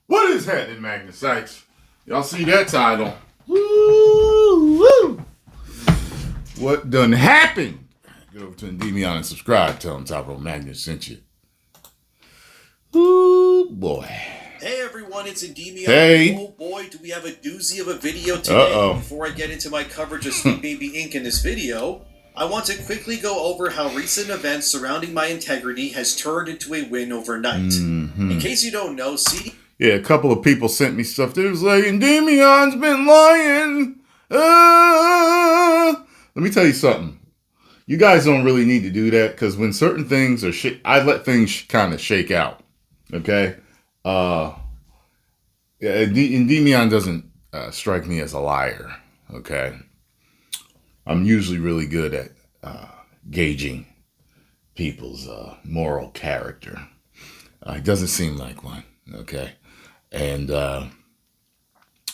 What is happening, Magnus? Y'all see that title? Woo, woo. What done happened? Get over to Endymion and subscribe. Tell them Tyrone Magnus sent you. Ooh, boy. Hey everyone, it's Endymion. Hey. Oh boy, do we have a doozy of a video today. Before I get into my coverage of Sweet Baby Inc. in this video, I want to quickly go over how recent events surrounding my integrity has turned into a win overnight. In case you don't know, CD... Yeah, a couple of people sent me stuff. They was like, Endymion's been lying. Let me tell you something. You guys don't really need to do that because when certain things are I let things kind of shake out. Okay? Endymion doesn't strike me as a liar. Okay? I'm usually really good at gauging people's moral character. It doesn't seem like one. Okay? And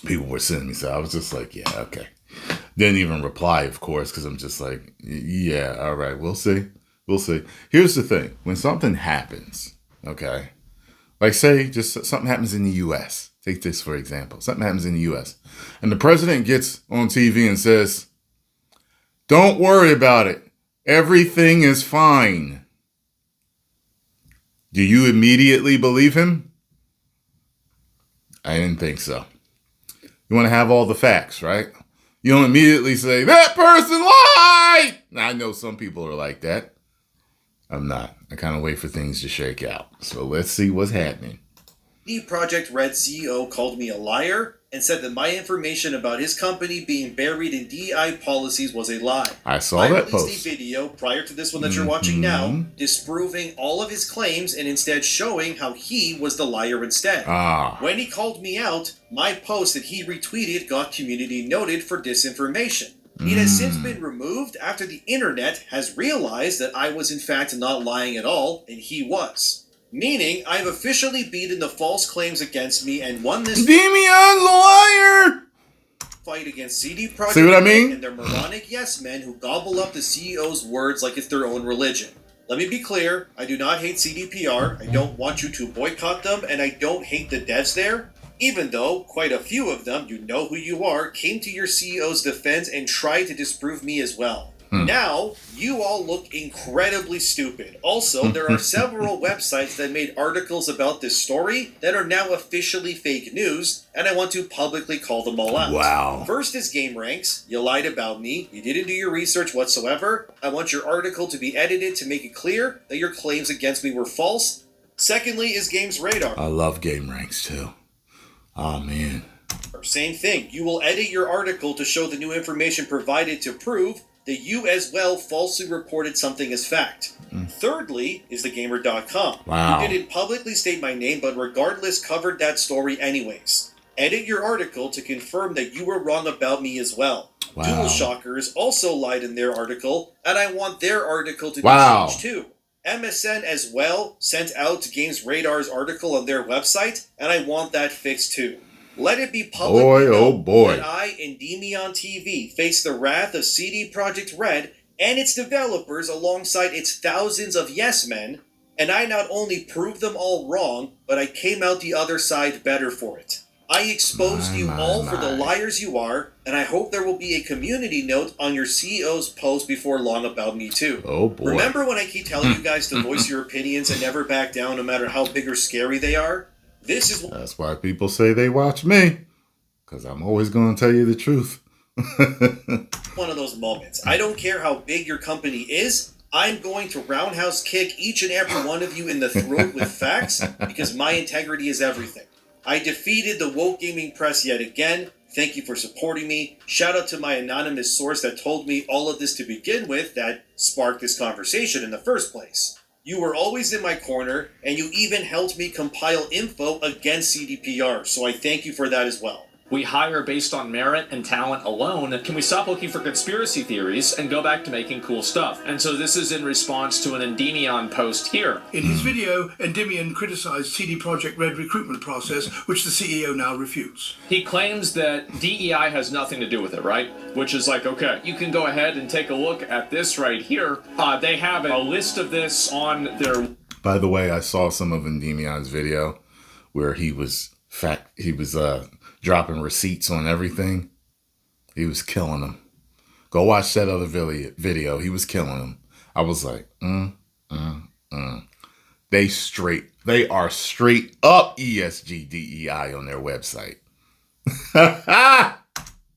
people were sending me stuff. I was just like, yeah, okay. Didn't even reply, of course, because I'm just like, yeah, all right, we'll see. We'll see. Here's the thing. When something happens, okay, like say just something happens in the U.S. Take this for example. Something happens in the U.S. and the president gets on TV and says, don't worry about it. Everything is fine. Do you immediately believe him? I didn't think so. You want to have all the facts, right? You don't immediately say, that person lied! Now, I know some people are like that. I'm not. I kind of wait for things to shake out. So let's see what's happening. The PROJEKT Red CEO called me a liar and said that my information about his company being buried in DEI policies was a lie. I saw that post. I released a video prior to this one that you're watching now, disproving all of his claims and instead showing how he was the liar instead. When he called me out, my post that he retweeted got community noted for disinformation. It has since been removed after the internet has realized that I was in fact not lying at all, and he was. Meaning, I've officially beaten the false claims against me and won this Endymion's a liar! Fight against CD Projekt See what I mean? And their moronic yes men who gobble up the CEO's words like it's their own religion. Let me be clear, I do not hate CDPR, I don't want you to boycott them, and I don't hate the devs there. Even though, quite a few of them, you know who you are, came to your CEO's defense and tried to disprove me as well. Now, you all look incredibly stupid. Also, there are several websites that made articles about this story that are now officially fake news, and I want to publicly call them all out. Wow. First is GameRanks. You lied about me. You didn't do your research whatsoever. I want your article to be edited to make it clear that your claims against me were false. Secondly is Games Radar. I love GameRanks too. Oh, man. Same thing. You will edit your article to show the new information provided to prove that you as well falsely reported something as fact. Thirdly is thegamer.com. Wow. You didn't publicly state my name, but regardless covered that story anyways. Edit your article to confirm that you were wrong about me as well. Wow. DualShockers also lied in their article, and I want their article to be changed too. MSN as well sent out Games Radar's article on their website, and I want that fixed too. Let it be public that I, EndymionTv, face the wrath of CD Projekt Red and its developers alongside its thousands of yes men, and I not only proved them all wrong, but I came out the other side better for it. I exposed you all for the liars you are, and I hope there will be a community note on your CEO's post before long about me too. Oh boy. Remember when I keep telling you guys to voice your opinions and never back down no matter how big or scary they are? That's why people say they watch me, because I'm always going to tell you the truth. One of those moments. I don't care how big your company is, I'm going to roundhouse kick each and every one of you in the throat with facts, because my integrity is everything. I defeated the woke gaming press yet again. Thank you for supporting me. Shout out to my anonymous source that told me all of this to begin with that sparked this conversation in the first place. You were always in my corner, and you even helped me compile info against CDPR, so I thank you for that as well. We hire based on merit and talent alone. Can we stop looking for conspiracy theories and go back to making cool stuff? And so this is in response to an Endymion post here. In his video, Endymion criticized CD Projekt Red recruitment process, which the CEO now refutes. He claims that DEI has nothing to do with it, right? Which is like, okay, you can go ahead and take a look at this right here. They have a list of this on their... By the way, I saw some of Endymion's video where he was fact, he was dropping receipts on everything. He was killing them. Go watch that other video. He was killing them. I was like, They are straight up ESG DEI on their website.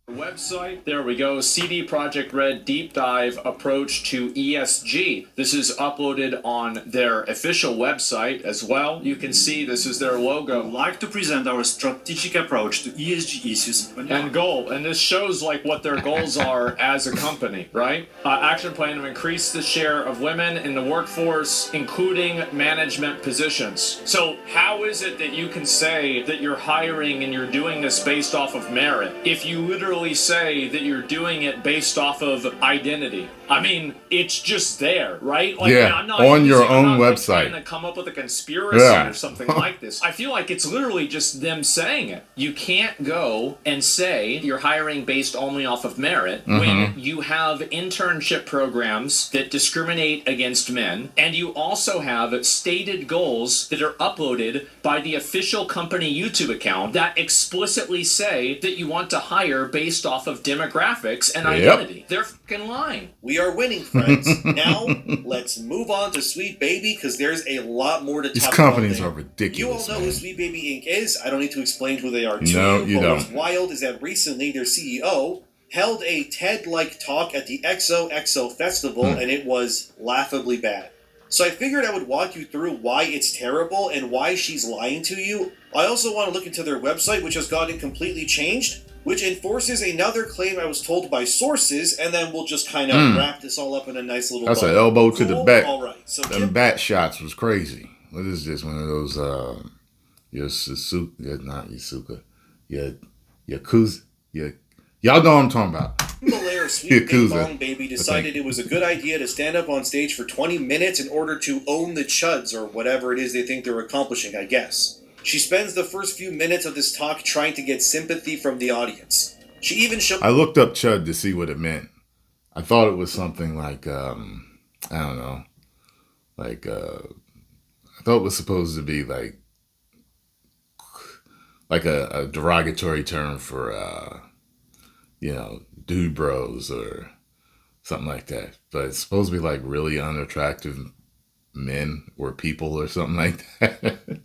Website. There we go. CD Projekt Red Deep Dive Approach to ESG. This is uploaded on their official website as well. You can see this is their logo. I'd like to present our strategic approach to ESG issues and goal. And this shows like what their goals are as a company, right? Action plan to increase the share of women in the workforce, including management positions. So how is it that you can say that you're hiring and you're doing this based off of merit if you literally say that you're doing it based off of identity? I mean, it's just there, right? Like, yeah, I'm not on your own like website. trying to come up with a conspiracy or something like this. I feel like it's literally just them saying it. You can't go and say you're hiring based only off of merit when you have internship programs that discriminate against men, and you also have stated goals that are uploaded by the official company YouTube account that explicitly say that you want to hire based off of demographics and identity. They're fucking lying. We are winning, friends. Now, let's move on to Sweet Baby, because there's a lot more to talk about. These companies there. are ridiculous. You all know who Sweet Baby Inc. is. I don't need to explain who they are to you. But don't. what's wild is that recently their CEO held a TED-like talk at the XOXO Festival, and it was laughably bad. So I figured I would walk you through why it's terrible and why she's lying to you. I also want to look into their website, which has gotten completely changed, which enforces another claim I was told by sources, and then we'll just kind of wrap this all up in a nice little That's bow. an elbow to the back. All right. So them bat shots was crazy. What is this? One of those Yakuza. Y'all know what I'm talking about. Belair, Sweet Big Bong Baby decided it was a good idea to stand up on stage for 20 minutes in order to own the chuds, or whatever it is they think they're accomplishing, I guess. She spends the first few minutes of this talk trying to get sympathy from the audience. She even showed... I looked up chud to see what it meant. I thought it was something like, I don't know, like, I thought it was supposed to be like a derogatory term for, dude bros or something like that. But it's supposed to be like really unattractive men or people or something like that.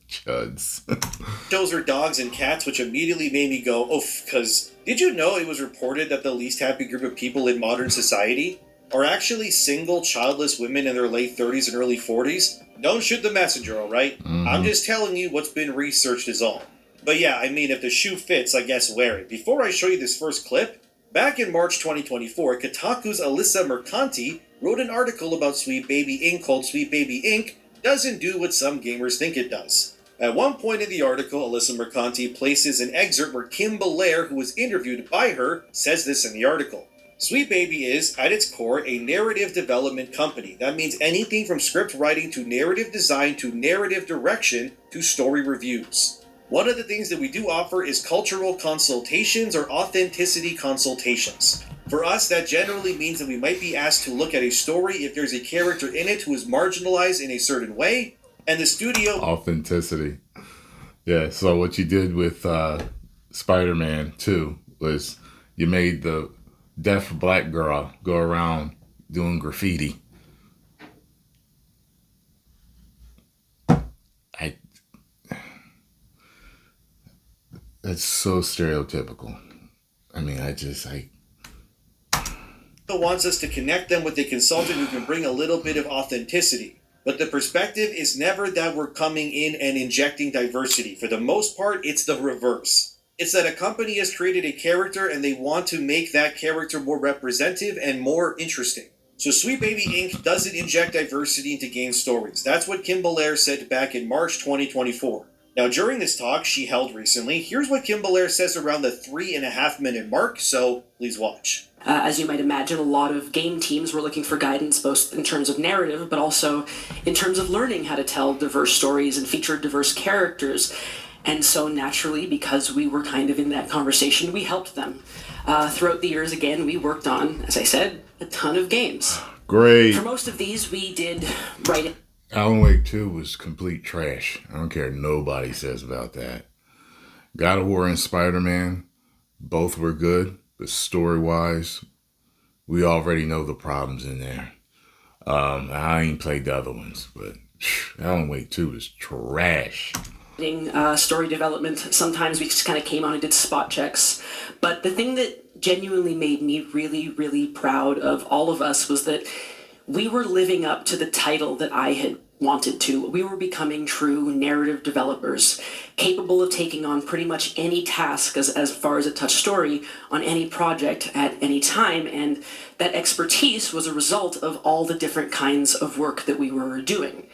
Chuds. Shows her dogs and cats, which immediately made me go, oof, because did you know it was reported that the least happy group of people in modern society are actually single, childless women in their late 30s and early 40s? Don't shoot the messenger, alright? I'm just telling you what's been researched is all. But yeah, I mean, if the shoe fits, I guess wear it. Before I show you this first clip, back in March 2024, Kotaku's Alyssa Mercanti wrote an article about Sweet Baby Inc. called Sweet Baby Inc. doesn't do what some gamers think it does. At one point in the article, Alyssa Mercanti places an excerpt where Kim Belair, who was interviewed by her, says this in the article. Sweet Baby is, at its core, a narrative development company. That means anything from script writing to narrative design to narrative direction to story reviews. One of the things that we do offer is cultural consultations or authenticity consultations. For us, that generally means that we might be asked to look at a story if there's a character in it who is marginalized in a certain way, and the studio... Authenticity. Yeah, so what you did with Spider-Man 2 was you made the deaf black girl go around doing graffiti. That's so stereotypical. I mean, wants us to connect them with a consultant who can bring a little bit of authenticity. But the perspective is never that we're coming in and injecting diversity. For the most part, it's the reverse. It's that a company has created a character and they want to make that character more representative and more interesting. So Sweet Baby Inc. doesn't inject diversity into game stories. That's what Kim Belair said back in March 2024. Now, during this talk she held recently, here's what Kim Belair says around the 3.5-minute mark, so please watch. As you might imagine, a lot of game teams were looking for guidance both in terms of narrative, but also in terms of learning how to tell diverse stories and feature diverse characters. And so naturally, because we were kind of in that conversation, we helped them. Throughout the years, again, we worked on, as I said, a ton of games. Great. For most of these, we did write... Alan Wake 2 was complete trash. I don't care what nobody says about that. God of War and Spider-Man, both were good, but story-wise, we already know the problems in there. I ain't played the other ones, but Alan Wake 2 is trash. Story development, sometimes we just kind of came on and did spot checks. But the thing that genuinely made me really, really proud of all of us was that we were living up to the title that I had wanted to. We were becoming true narrative developers, capable of taking on pretty much any task as far as it touched story on any project at any time, and that expertise was a result of all the different kinds of work that we were doing.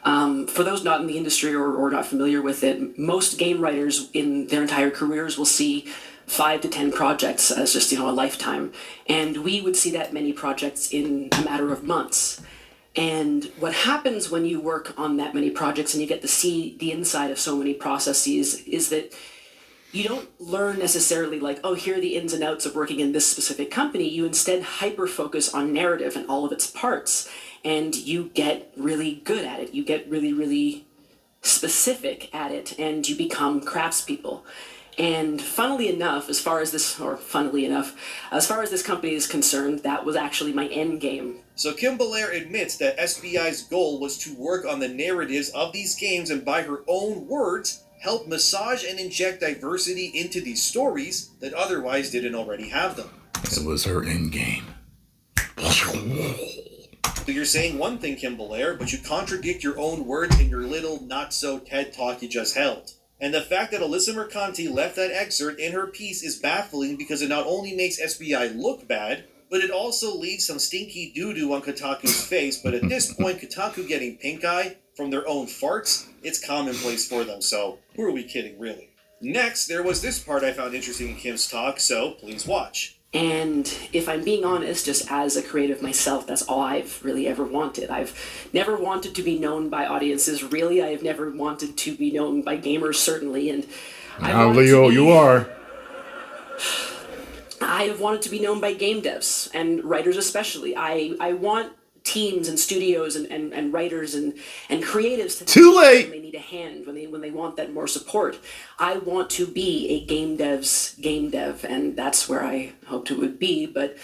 For those not in the industry or not familiar with it, most game writers in their entire careers will see 5 to 10 projects as just, a lifetime. And we would see that many projects in a matter of months. And what happens when you work on that many projects and you get to see the inside of so many processes is that you don't learn necessarily like, oh, here are the ins and outs of working in this specific company. You instead hyper-focus on narrative and all of its parts. And you get really good at it. You get really, really specific at it, and you become craftspeople. And funnily enough, as far as this company is concerned, that was actually my end game. So Kim Belair admits that SBI's goal was to work on the narratives of these games and, by her own words, help massage and inject diversity into these stories that otherwise didn't already have them. It was her end game. So you're saying one thing, Kim Belair, but you contradict your own words in your little not-so TED Talk you just held. And the fact that Alyssa Mercanti left that excerpt in her piece is baffling because it not only makes SBI look bad, but it also leaves some stinky doo-doo on Kotaku's face. But at this point, Kotaku getting pink eye from their own farts, it's commonplace for them, so who are we kidding, really? Next, there was this part I found interesting in Kim's talk, so please watch. And if I'm being honest, just as a creative myself, that's all I've really ever wanted. I've never wanted to be known by audiences, really. I have never wanted to be known by gamers, certainly. And now, Leo, you are. I have wanted to be known by game devs and writers especially. I want teams and studios and writers and creatives to too late when they need a hand, when they want that more support. I want to be a game dev's game dev, and that's where I hoped it would be, but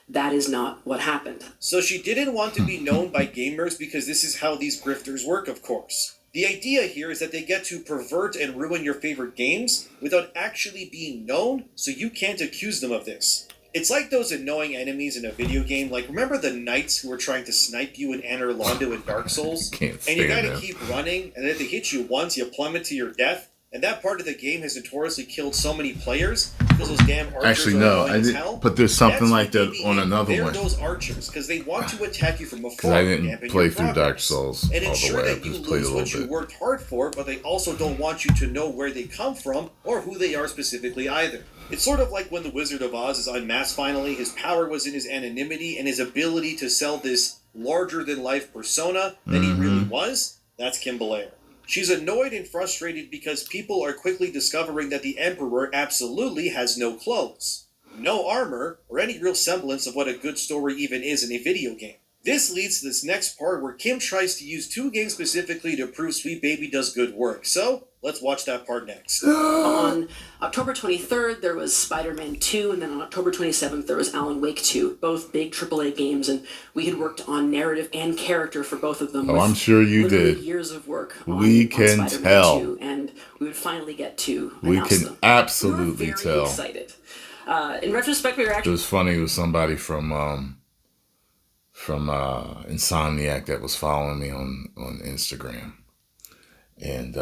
that is not what happened. So she didn't want to be known by gamers because this is how these grifters work, of course. The idea here is that they get to pervert and ruin your favorite games without actually being known, so you can't accuse them of this. It's like those annoying enemies in a video game. Like, remember the knights who were trying to snipe you in Anor Londo in Dark Souls? And you gotta keep running, and if they hit you once, you plummet to your death. And that part of the game has notoriously killed so many players because those damn archers actually, are no, annoying as hell. but there's something That's like that on another They're one. those archers because they want to attack you from afar. Because I didn't play through Dark Souls and all ensure the way. I that you just played a lose little what you bit. worked hard for, but they also don't want you to know where they come from or who they are specifically either. It's sort of like when the Wizard of Oz is unmasked finally. His power was in his anonymity and his ability to sell this larger-than-life persona that he really was. That's Kim Belair. She's annoyed and frustrated because people are quickly discovering that the Emperor absolutely has no clothes, no armor, or any real semblance of what a good story even is in a video game. This leads to this next part where Kim tries to use 2 games specifically to prove Sweet Baby does good work. So, let's watch that part next. On October 23rd, there was Spider-Man 2, and then on October 27th, there was Alan Wake 2, both big AAA games, and we had worked on narrative and character for both of them. Oh, I'm sure you did. Years of work we can tell. 2, and we would finally get to we announce can them. absolutely we were very tell. Excited. In retrospect, we were It actually... was funny. It was somebody from Insomniac that was following me on Instagram, and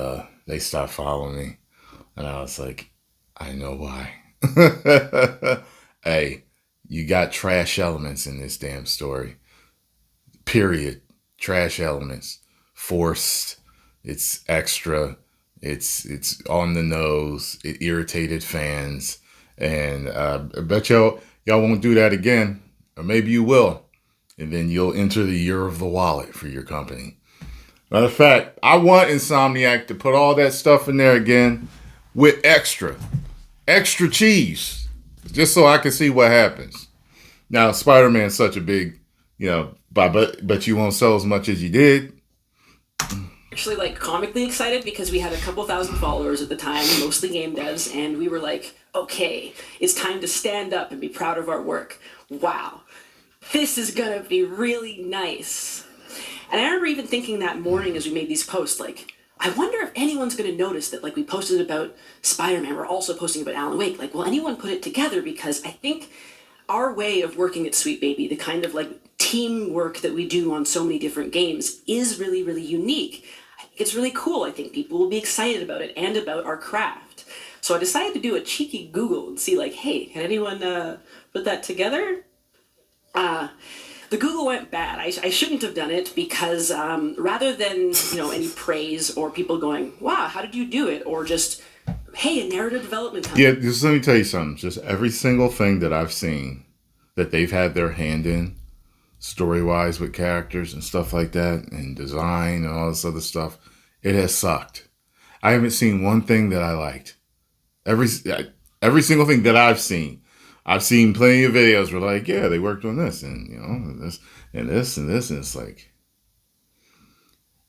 they stopped following me, and I was like, I know why. Hey, you got trash elements in this damn story. Period. Trash elements. Forced. It's extra. It's on the nose. It irritated fans, and I bet y'all won't do that again, or maybe you will. And then you'll enter the year of the wallet for your company. Matter of fact, I want Insomniac to put all that stuff in there again with extra cheese, just so I can see what happens. Now, Spider-Man's such a big, but you won't sell as much as you did. actually like comically excited because we had a couple thousand followers at the time, mostly game devs, and we were like, okay, it's time to stand up and be proud of our work. Wow, this is gonna be really nice. And I remember even thinking that morning as we made these posts, like, I wonder if anyone's going to notice that, like, we posted about Spider-Man, we're also posting about Alan Wake. Like, will anyone put it together? Because I think our way of working at Sweet Baby, the kind of, like, teamwork that we do on so many different games is really, really unique. I think it's really cool. I think people will be excited about it and about our craft. So I decided to do a cheeky Google and see, like, hey, can anyone put that together? The Google went bad. I shouldn't have done it because rather than any praise or people going, wow, how did you do it? Or just, hey, a narrative development company. Yeah, just let me tell you something. Just every single thing that I've seen that they've had their hand in, story-wise with characters and stuff like that, and design and all this other stuff, it has sucked. I haven't seen one thing that I liked. Every single thing that I've seen plenty of videos where like, yeah, they worked on this and this and this and this, and it's like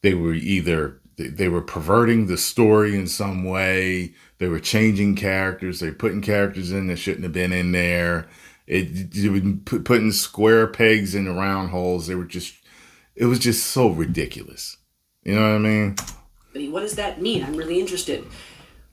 they were perverting the story in some way. They were changing characters. They're putting characters in that shouldn't have been in there. Putting square pegs in round holes. It was just so ridiculous. You know what I mean? What does that mean? I'm really interested.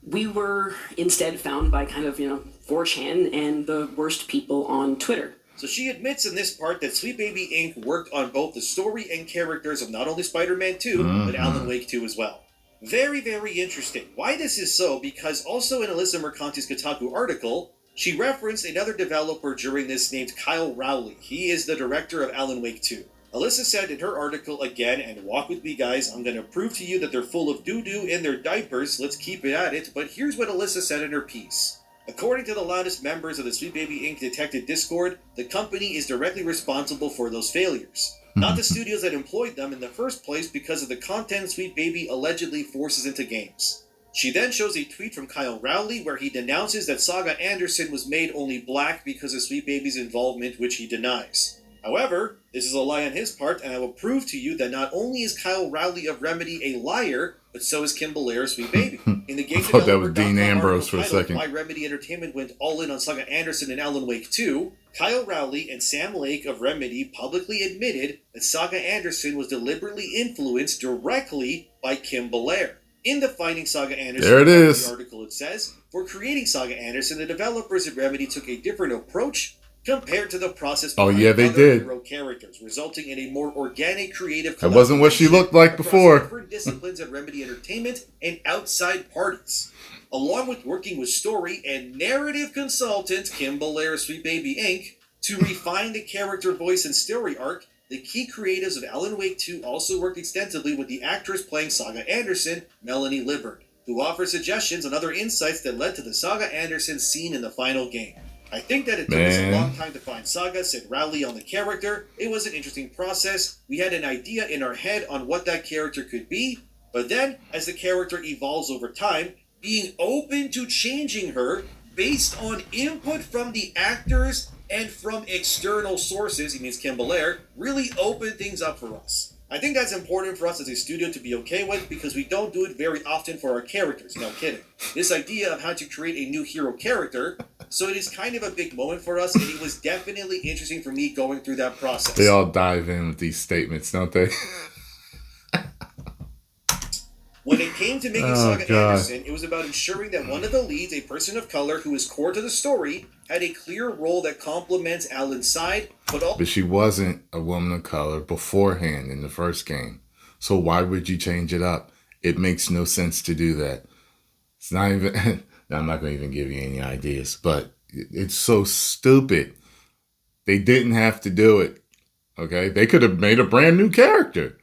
We were instead found by kind of, 4chan and the worst people on Twitter. So she admits in this part that Sweet Baby Inc. worked on both the story and characters of not only Spider-Man 2, but Alan Wake 2 as well. Very, very interesting. Why this is so, because also in Alyssa Mercanti's Kotaku article, she referenced another developer during this named Kyle Rowley. He is the director of Alan Wake 2. Alyssa said in her article again, and walk with me guys, I'm going to prove to you that they're full of doo-doo in their diapers, let's keep it at it, but here's what Alyssa said in her piece. According to the loudest members of the Sweet Baby Inc. Detected Discord, the company is directly responsible for those failures. Not the studios that employed them in the first place because of the content Sweet Baby allegedly forces into games. She then shows a tweet from Kyle Rowley where he denounces that Saga Anderson was made only black because of Sweet Baby's involvement, which he denies. However, this is a lie on his part, and I will prove to you that not only is Kyle Rowley of Remedy a liar, but so is Kim Belair, Sweet Baby. In the game I thought that was Dean Ambrose for a second. Why Remedy Entertainment went all in on Saga Anderson and Alan Wake 2, Kyle Rowley and Sam Lake of Remedy publicly admitted that Saga Anderson was deliberately influenced directly by Kim Belair. In the Finding Saga Anderson article, it says, for creating Saga Anderson, the developers at Remedy took a different approach compared to the process behind other hero characters, resulting in a more organic, creative. That wasn't what she looked like before. Different disciplines at Remedy Entertainment and outside parties, along with working with story and narrative consultant Kim Belair, Sweet Baby Inc. to refine the character voice and story arc. The key creatives of Alan Wake 2 also worked extensively with the actress playing Saga Anderson, Melanie Liburd, who offered suggestions and other insights that led to the Saga Anderson scene in the final game. I think that it took us a long time to find Saga, said Rowley on the character. It was an interesting process. We had an idea in our head on what that character could be, but then, as the character evolves over time, being open to changing her based on input from the actors and from external sources, he means Kim Belair, really opened things up for us. I think that's important for us as a studio to be okay with because we don't do it very often for our characters, no kidding. This idea of how to create a new hero character, so it is kind of a big moment for us, and it was definitely interesting for me going through that process. They all dive in with these statements, don't they? When it came to making Saga Anderson, it was about ensuring that one of the leads, a person of color who is core to the story, had a clear role that complements Alan's side, but she wasn't a woman of color beforehand in the first game. So why would you change it up? It makes no sense to do that. It's not even... I'm not going to even give you any ideas, but it's so stupid. They didn't have to do it. Okay? They could have made a brand new character.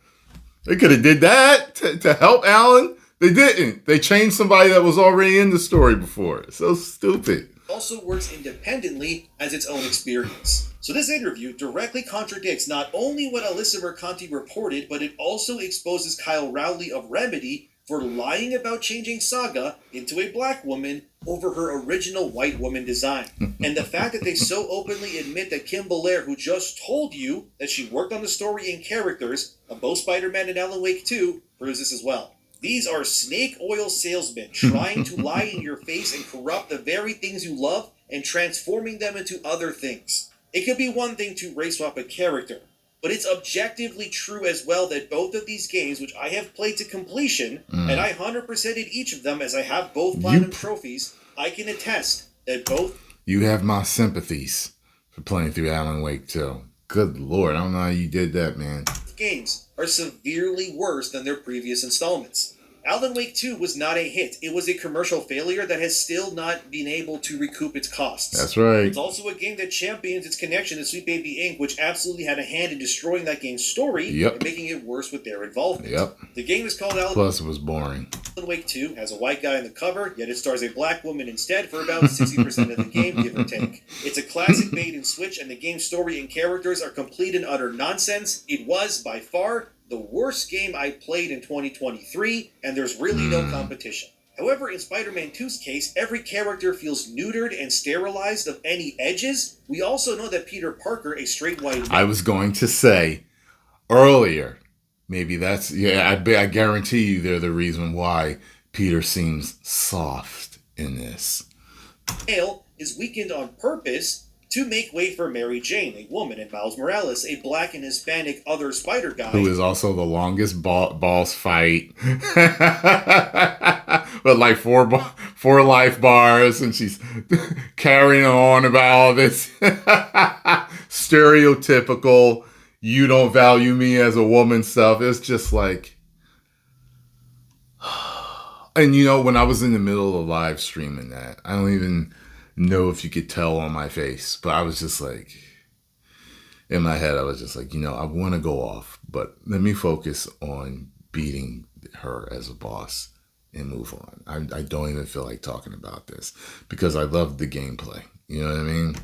They could have did that to help Alan. They didn't. They changed somebody that was already in the story before. It's so stupid. Also works independently as its own experience. So this interview directly contradicts not only what Alyssa Mercanti reported, but it also exposes Kyle Rowley of Remedy for lying about changing Saga into a black woman over her original white woman design. And the fact that they so openly admit that Kim Belair, who just told you that she worked on the story and characters of both Spider-Man and Alan Wake 2, proves this as well. These are snake oil salesmen trying to lie in your face and corrupt the very things you love and transforming them into other things. It could be one thing to race swap a character, but it's objectively true as well that both of these games, which I have played to completion, and I 100%ed each of them as I have both platinum trophies, I can attest that both... You have my sympathies for playing through Alan Wake 2. Good Lord, I don't know how you did that, man. Games are severely worse than their previous installments. Alan Wake 2 was not a hit. It was a commercial failure that has still not been able to recoup its costs. That's right. It's also a game that champions its connection to Sweet Baby Inc., which absolutely had a hand in destroying that game's story and making it worse with their involvement. The game is called Plus, it was boring. Alan Wake 2 has a white guy on the cover, yet it stars a black woman instead for about 60% of the game, give or take. It's a classic bait and switch, and the game's story and characters are complete and utter nonsense. It was, by far, the worst game I played in 2023, and there's really no competition. However, in Spider-Man 2's case, every character feels neutered and sterilized of any edges. We also know that Peter Parker, a straight white man... I was going to say earlier, maybe that's... Yeah, I guarantee you they're the reason why Peter seems soft in this. ...male is weakened on purpose to make way for Mary Jane, a woman, and Miles Morales, a black and Hispanic other spider guy. Who is also the longest boss fight. With like four life bars, and she's carrying on about all this stereotypical, you don't value me as a woman stuff. It's just like... And you know, when I was in the middle of live streaming that, I don't even... know if you could tell on my face, but I was just like, in my head, I was just like, you know, I want to go off, but let me focus on beating her as a boss and move on. I don't even feel like talking about this because I love the gameplay. You know what I mean?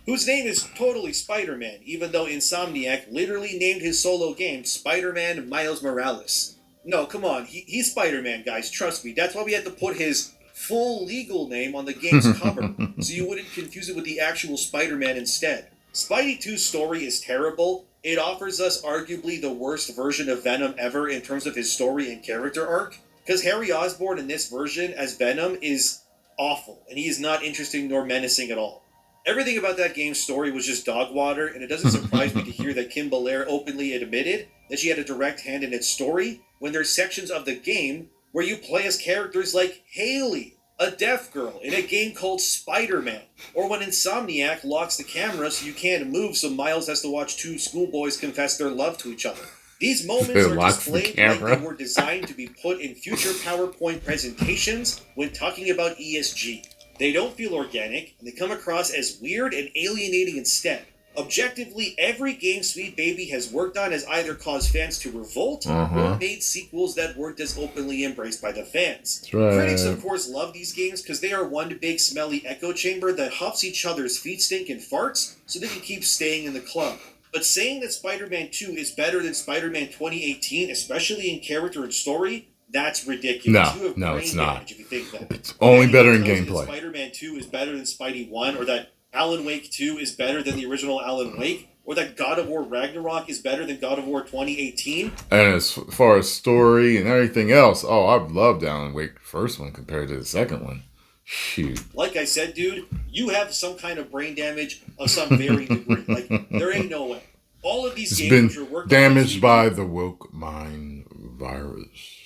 Whose name is totally Spider-Man, even though Insomniac literally named his solo game Spider-Man Miles Morales. No, come on, he's Spider-Man, guys, trust me. That's why we had to put his full legal name on the game's cover, so you wouldn't confuse it with the actual Spider-Man instead. Spidey 2's story is terrible. It offers us arguably the worst version of Venom ever in terms of his story and character arc, because Harry Osborn in this version as Venom is awful, and he is not interesting nor menacing at all. Everything about that game's story was just dog water, and it doesn't surprise me to hear that Kim Belair openly admitted that she had a direct hand in its story, when there's sections of the game where you play as characters like Haley, a deaf girl, in a game called Spider-Man. Or when Insomniac locks the camera so you can't move so Miles has to watch two schoolboys confess their love to each other. These moments are displayed like they were designed to be put in future PowerPoint presentations when talking about ESG. They don't feel organic, and they come across as weird and alienating instead. Objectively, every game Sweet Baby has worked on has either caused fans to revolt or made sequels that weren't as openly embraced by the fans. That's right. Critics, of course, love these games because they are one big smelly echo chamber that huffs each other's feet stink and farts so they can keep staying in the club. But saying that Spider-Man 2 is better than Spider-Man 2018, especially in character and story, that's ridiculous. No, it's not. If you think that. It's only better in gameplay. Spider-Man 2 is better than Spidey 1, or that Alan Wake 2 is better than the original Alan Wake, or that God of War Ragnarok is better than God of War 2018. And as far as story and everything else, I've loved Alan Wake first one compared to the second one. Shoot. Like I said, dude, you have some kind of brain damage of some varying degree. Like, there ain't no way. All of these games which are working damaged by the woke mind virus.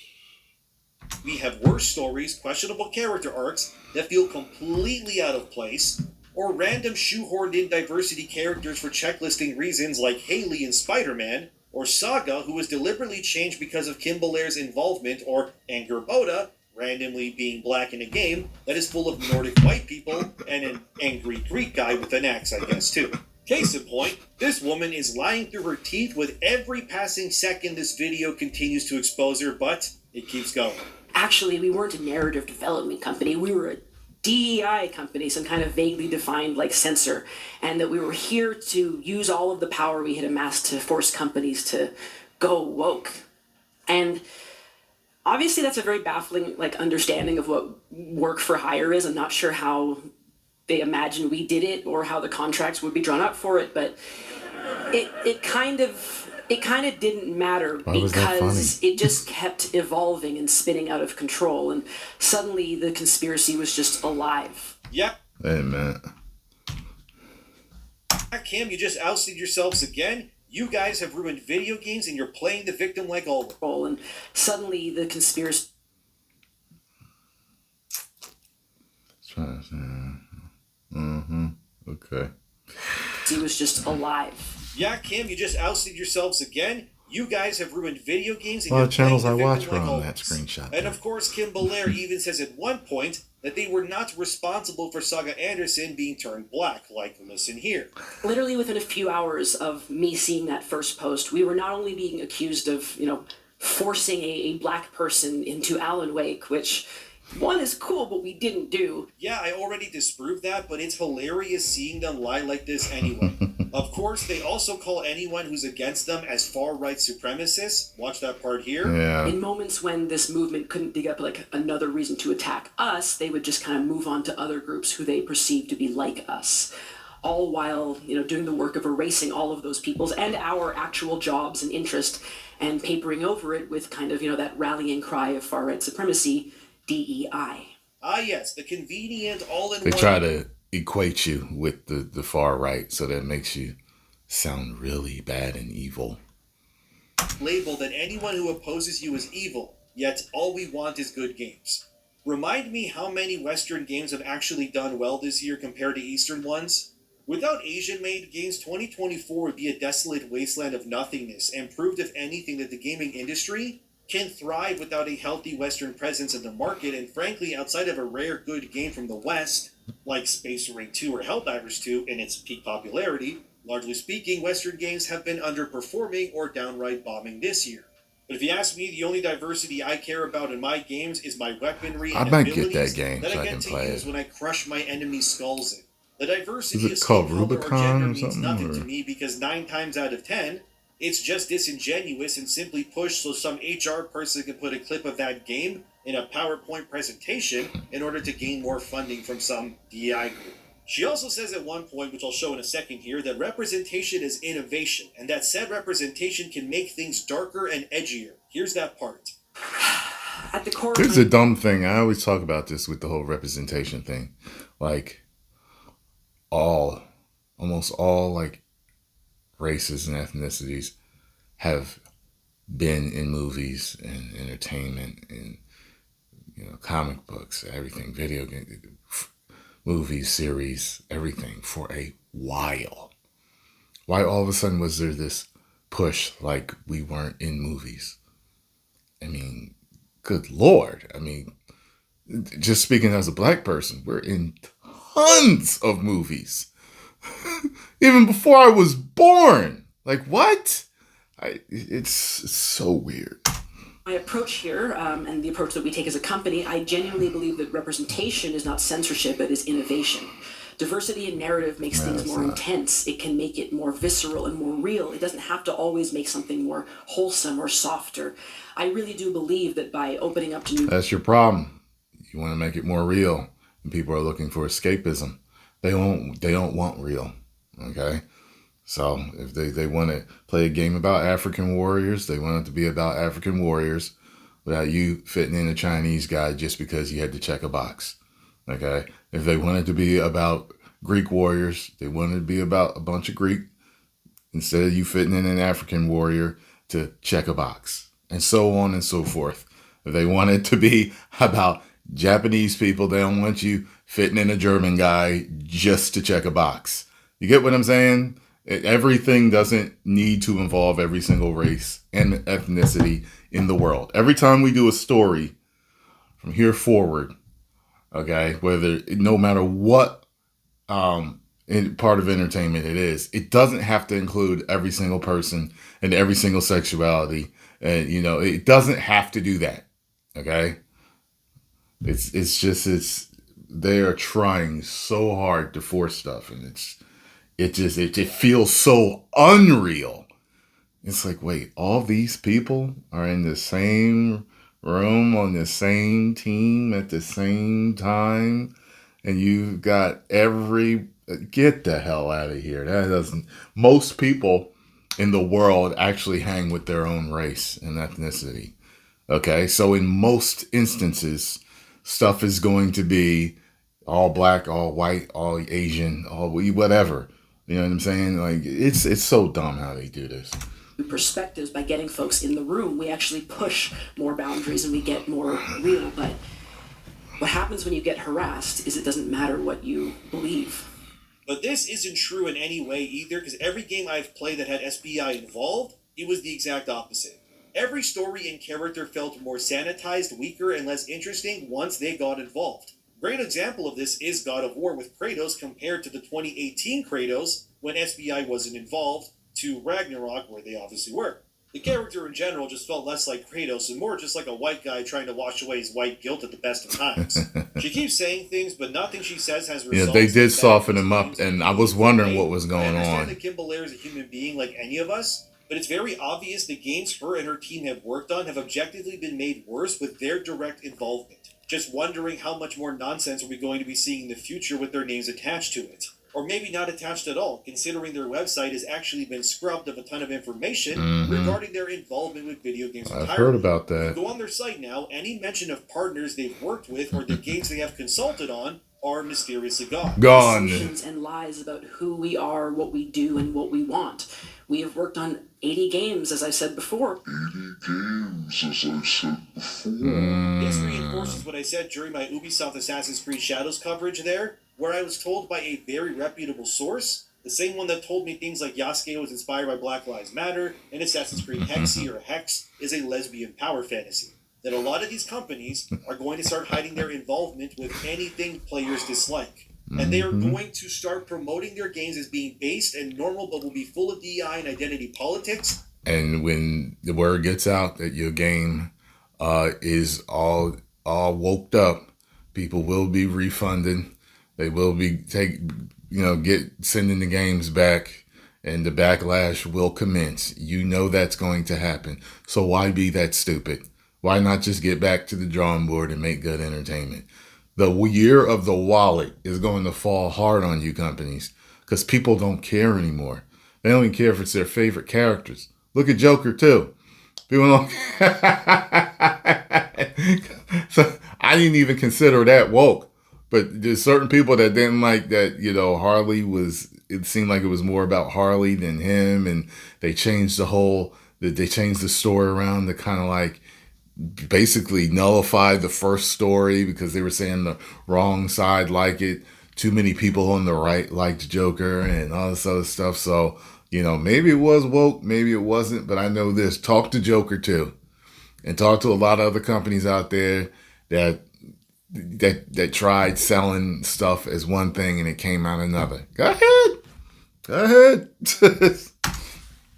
We have worse stories, questionable character arcs that feel completely out of place, or random shoehorned in diversity characters for checklisting reasons like Haley in Spider-Man, or Saga, who was deliberately changed because of Kim Belair's involvement, or Angerboda, randomly being black in a game that is full of Nordic white people, and an angry Greek guy with an axe, I guess, too. Case in point, this woman is lying through her teeth with every passing second this video continues to expose her, but it keeps going. Actually, we weren't a narrative development company. We were a DEI company, some kind of vaguely defined like censor, and that we were here to use all of the power we had amassed to force companies to go woke. And obviously that's a very baffling like understanding of what work for hire is. I'm not sure how they imagined we did it or how the contracts would be drawn up for it, but it kind of It kind of didn't matter because it just kept evolving and spinning out of control, and suddenly the conspiracy was just alive. Yeah. Hey, man. Cam, you just ousted yourselves again. You guys have ruined video games and you're playing the victim like always. And suddenly the conspiracy... Okay. He was just alive. Yeah, Cam, you just ousted yourselves again. You guys have ruined video games and a lot you're of channels playing the I victim watch like were on always. that screenshot. And of course, Kim Belair even says at one point that they were not responsible for Saga Anderson being turned black, like listen here. Literally within a few hours of me seeing that first post, we were not only being accused of, forcing a black person into Alan Wake, which... one is cool, but we didn't do. Yeah, I already disproved that, but it's hilarious seeing them lie like this anyway. Of course, they also call anyone who's against them as far-right supremacists. Watch that part here. Yeah. In moments when this movement couldn't dig up another reason to attack us, they would just kind of move on to other groups who they perceived to be like us. All while, doing the work of erasing all of those people's and our actual jobs and interest and papering over it with kind of, that rallying cry of far-right supremacy, DEI. Ah, yes, the convenient all-in-one... They try to equate you with the far right, so that makes you sound really bad and evil. label that anyone who opposes you is evil, yet all we want is good games. Remind me how many Western games have actually done well this year compared to Eastern ones? Without Asian-made games, 2024 would be a desolate wasteland of nothingness, and proved, if anything, that the gaming industry can thrive without a healthy Western presence in the market, and frankly, outside of a rare good game from the West, like Space Marine 2 or Helldivers 2 in its peak popularity, largely speaking, Western games have been underperforming or downright bombing this year. But if you ask me, the only diversity I care about in my games is my weaponry and abilities that I get to use when I crush my enemy's skulls in. The diversity of skin color or gender means nothing to me because 9 times out of 10, it's just disingenuous and simply pushed so some HR person can put a clip of that game in a PowerPoint presentation in order to gain more funding from some DEI group. She also says at one point, which I'll show in a second here, that representation is innovation, and that said representation can make things darker and edgier. Here's that part. At the core, here's a dumb thing. I always talk about this with the whole representation thing. Like, almost all, like, races and ethnicities have been in movies and entertainment and, comic books, everything, video games, movies, series, everything for a while. Why all of a sudden was there this push like we weren't in movies? I mean, good Lord. I mean, just speaking as a black person, we're in tons of movies. Even before I was born. Like, what? It's so weird. My approach here, and the approach that we take as a company, I genuinely believe that representation is not censorship, it is innovation. Diversity in narrative makes things more intense. It can make it more visceral and more real. It doesn't have to always make something more wholesome or softer. I really do believe that by opening up to new... That's your problem. You want to make it more real, and people are looking for escapism. They don't want real, okay? So if they want to play a game about African warriors, they want it to be about African warriors without you fitting in a Chinese guy just because you had to check a box. Okay? If they want it to be about Greek warriors, they want it to be about a bunch of Greek instead of you fitting in an African warrior to check a box. And so on and so forth. If they want it to be about Japanese people, they don't want you fitting in a German guy just to check a box. You get what I'm saying? Everything doesn't need to involve every single race and ethnicity in the world. Every time we do a story from here forward, okay, no matter what part of entertainment it is, it doesn't have to include every single person and every single sexuality. And, it doesn't have to do that. Okay. They are trying so hard to force stuff, and it feels so unreal. It's like, wait, all these people are in the same room on the same team at the same time, and you've got get the hell out of here. Most people in the world actually hang with their own race and ethnicity. Okay, so in most instances, stuff is going to be all black, all white, all Asian, all whatever. You know what I'm saying? Like, it's so dumb how they do this. Perspectives, by getting folks in the room, we actually push more boundaries and we get more real. But what happens when you get harassed is it doesn't matter what you believe. But this isn't true in any way either, because every game I've played that had SBI involved, it was the exact opposite. Every story and character felt more sanitized, weaker, and less interesting once they got involved. Great example of this is God of War with Kratos compared to the 2018 Kratos when SBI wasn't involved, to Ragnarok where they obviously were. The character in general just felt less like Kratos and more just like a white guy trying to wash away his white guilt at the best of times. She keeps saying things, but nothing she says has results. Yeah, they did soften him up, and I was wondering what was going I on. understand that Kim Belair is a human being like any of us, but it's very obvious the games her and her team have worked on have objectively been made worse with their direct involvement. Just wondering how much more nonsense are we going to be seeing in the future with their names attached to it. Or maybe not attached at all, considering their website has actually been scrubbed of a ton of information regarding their involvement with video games. I've heard about that. Go on their site now, any mention of partners they've worked with or the games they have consulted on are mysteriously gone. Assumptions and lies about who we are, what we do, and what we want. We have worked on 80 games, as I said before. This reinforces what I said during my Ubisoft Assassin's Creed Shadows coverage there, where I was told by a very reputable source, the same one that told me things like Yasuke was inspired by Black Lives Matter, and Assassin's Creed Hexy or Hex is a lesbian power fantasy, that a lot of these companies are going to start hiding their involvement with anything players dislike. And they are going to start promoting their games as being based and normal, but will be full of DEI and identity politics. And when the word gets out that your game is all woked up, people will be refunded. They will be sending the games back, and the backlash will commence. You know that's going to happen. So why be that stupid? Why not just get back to the drawing board and make good entertainment? The year of the wallet is going to fall hard on you companies because people don't care anymore. They don't even care if it's their favorite characters. Look at Joker too. People don't. So I didn't even consider that woke. But there's certain people that didn't like that, Harley it seemed like it was more about Harley than him. And they changed they changed the story around to kind of like basically nullify the first story because they were saying the wrong side liked it. Too many people on the right liked Joker and all this other stuff. So, maybe it was woke, maybe it wasn't. But I know this. Talk to Joker too. And talk to a lot of other companies out there that tried selling stuff as one thing and it came out another. Go ahead.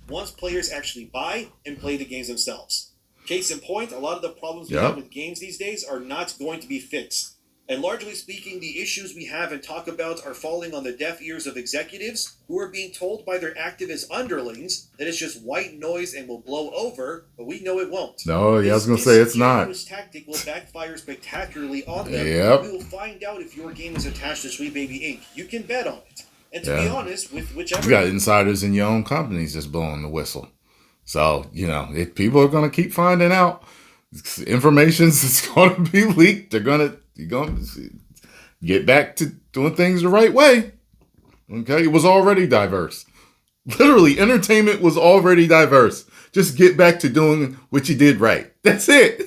Once players actually buy and play the games themselves. Case in point, a lot of the problems we have with games these days are not going to be fixed. And largely speaking, the issues we have and talk about are falling on the deaf ears of executives who are being told by their activist underlings that it's just white noise and will blow over, but we know it won't. No, I was going to say it's not. This tactic will backfire spectacularly on them. Yep. We will find out if your game is attached to Sweet Baby Inc. You can bet on it. And to be honest, with whichever... You got insiders in your own companies just blowing the whistle. So, if people are going to keep finding out, information's going to be leaked. You're going to get back to doing things the right way. Okay? It was already diverse. Literally, entertainment was already diverse. Just get back to doing what you did right. That's it.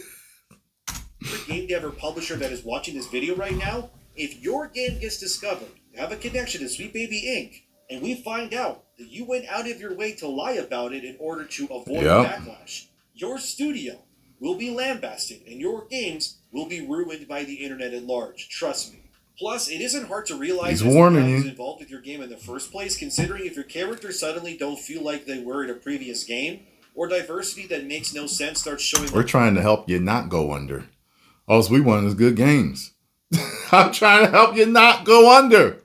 Game dev or publisher that is watching this video right now, if your game gets discovered, you have a connection to Sweet Baby Inc., and we find out that you went out of your way to lie about it in order to avoid backlash, your studio will be lambasted and your games will be ruined by the internet at large. Trust me. Plus, it isn't hard to realize who's involved with your game in the first place, considering if your characters suddenly don't feel like they were in a previous game, or diversity that makes no sense starts showing. We're trying to help you not go under. All we want is good games. I'm trying to help you not go under.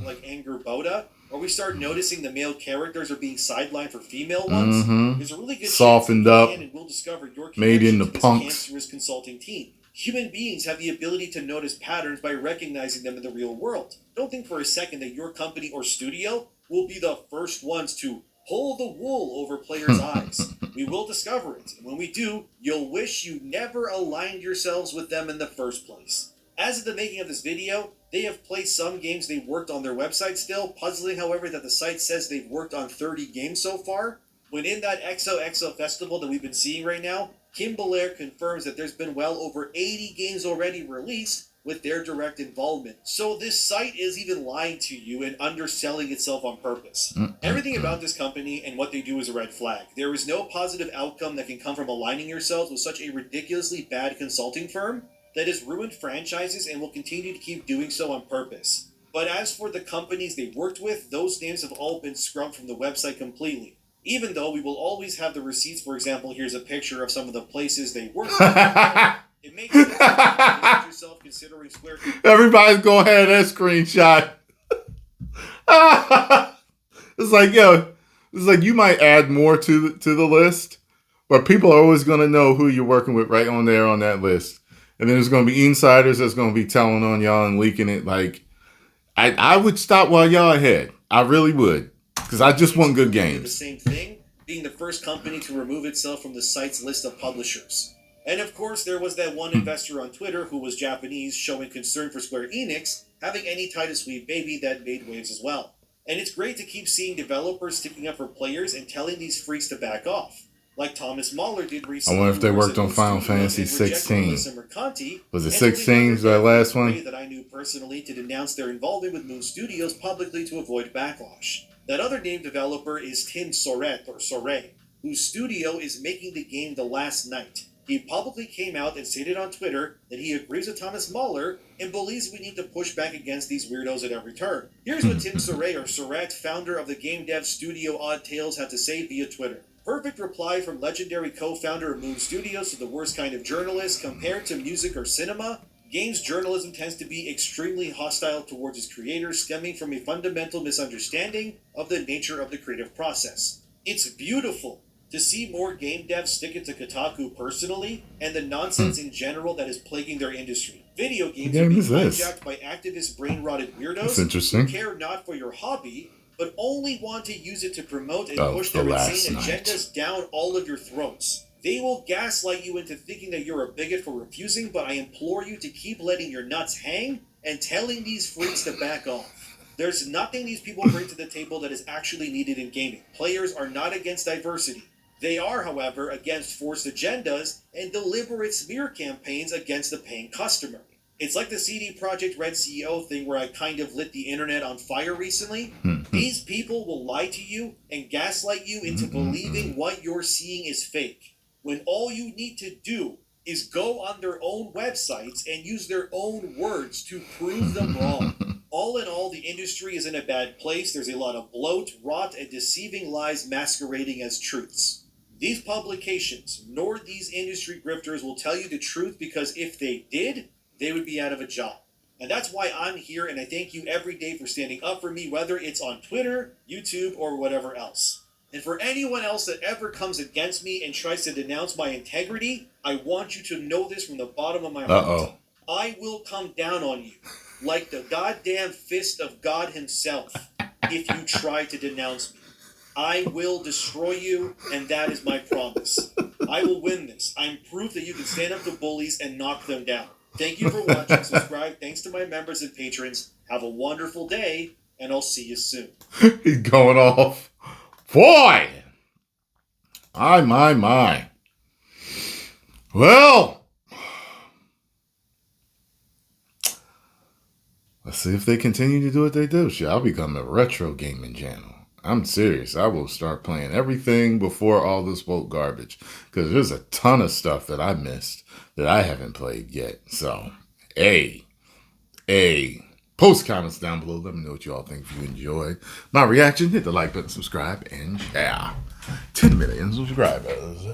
Like Anger Boda, or we start noticing the male characters are being sidelined for female ones. There's a really good softened up, and we'll discover your made into punks. Cancerous consulting team. Human beings have the ability to notice patterns by recognizing them in the real world. Don't think for a second that your company or studio will be the first ones to pull the wool over players' eyes. We will discover it, and when we do, you'll wish you never aligned yourselves with them in the first place. As of the making of this video, they have placed some games they worked on their website still, puzzling, however, that the site says they've worked on 30 games so far, when in that XOXO festival that we've been seeing right now, Kim Belair confirms that there's been well over 80 games already released with their direct involvement. So this site is even lying to you and underselling itself on purpose. Everything about this company and what they do is a red flag. There is no positive outcome that can come from aligning yourselves with such a ridiculously bad consulting firm that has ruined franchises and will continue to keep doing so on purpose. But as for the companies they worked with, those names have all been scrubbed from the website completely. Even though we will always have the receipts. For example, here's a picture of some of the places they worked with. It makes sense to yourself considering Square. Everybody's go ahead that screenshot. It's like, yo, it's like you might add more to the list, but people are always going to know who you're working with right on there on that list. And then there's going to be insiders that's going to be telling on y'all and leaking it. Like, I would stop while y'all ahead. I really would. Because I just want good games. The same thing, being the first company to remove itself from the site's list of publishers. And of course, there was that one investor on Twitter who was Japanese showing concern for Square Enix having any Title Sweet baby that made waves as well. And it's great to keep seeing developers sticking up for players and telling these freaks to back off. Like Thomas Mahler did recently. I wonder if they worked on Final Fantasy 16. Was it 16? Was that last one? That I knew personally to denounce their involvement with Moon Studios publicly to avoid backlash. That other named developer is Tim Soret, whose studio is making the game The Last Night. He publicly came out and stated on Twitter that he agrees with Thomas Mahler and believes we need to push back against these weirdos at every turn. Here's what Tim Soret, founder of the game dev studio Odd Tales, had to say via Twitter. Perfect reply from legendary co-founder of Moon Studios to the worst kind of journalist. Compared to music or cinema, games journalism tends to be extremely hostile towards its creators, stemming from a fundamental misunderstanding of the nature of the creative process. It's beautiful to see more game devs stick it to Kotaku personally, and the nonsense in general that is plaguing their industry. Video games are being hijacked by activist brain-rotted weirdos who care not for your hobby, but only want to use it to promote and push their insane agendas down all of your throats. They will gaslight you into thinking that you're a bigot for refusing, but I implore you to keep letting your nuts hang and telling these freaks to back off. There's nothing these people bring to the table that is actually needed in gaming. Players are not against diversity. They are, however, against forced agendas and deliberate smear campaigns against the paying customer. It's like the CD Projekt Red CEO thing where I kind of lit the internet on fire recently. These people will lie to you and gaslight you into believing what you're seeing is fake, when all you need to do is go on their own websites and use their own words to prove them wrong. All in all, the industry is in a bad place. There's a lot of bloat, rot, and deceiving lies masquerading as truths. These publications, nor these industry grifters, will tell you the truth, because if they did, they would be out of a job. And that's why I'm here, and I thank you every day for standing up for me, whether it's on Twitter, YouTube, or whatever else. And for anyone else that ever comes against me and tries to denounce my integrity, I want you to know this from the bottom of my heart. I will come down on you like the goddamn fist of God himself if you try to denounce me. I will destroy you, and that is my promise. I will win this. I'm proof that you can stand up to bullies and knock them down. Thank you for watching. Subscribe. Thanks to my members and patrons. Have a wonderful day, and I'll see you soon. He's going off. Boy! My. Well, let's see if they continue to do what they do. Shit, I'll become a retro gaming channel. I'm serious. I will start playing everything before all this woke garbage, because there's a ton of stuff that I missed that I haven't played yet. So, post comments down below. Let me know what you all think. If you enjoyed my reaction, hit the like button, subscribe, and share. 10 million subscribers.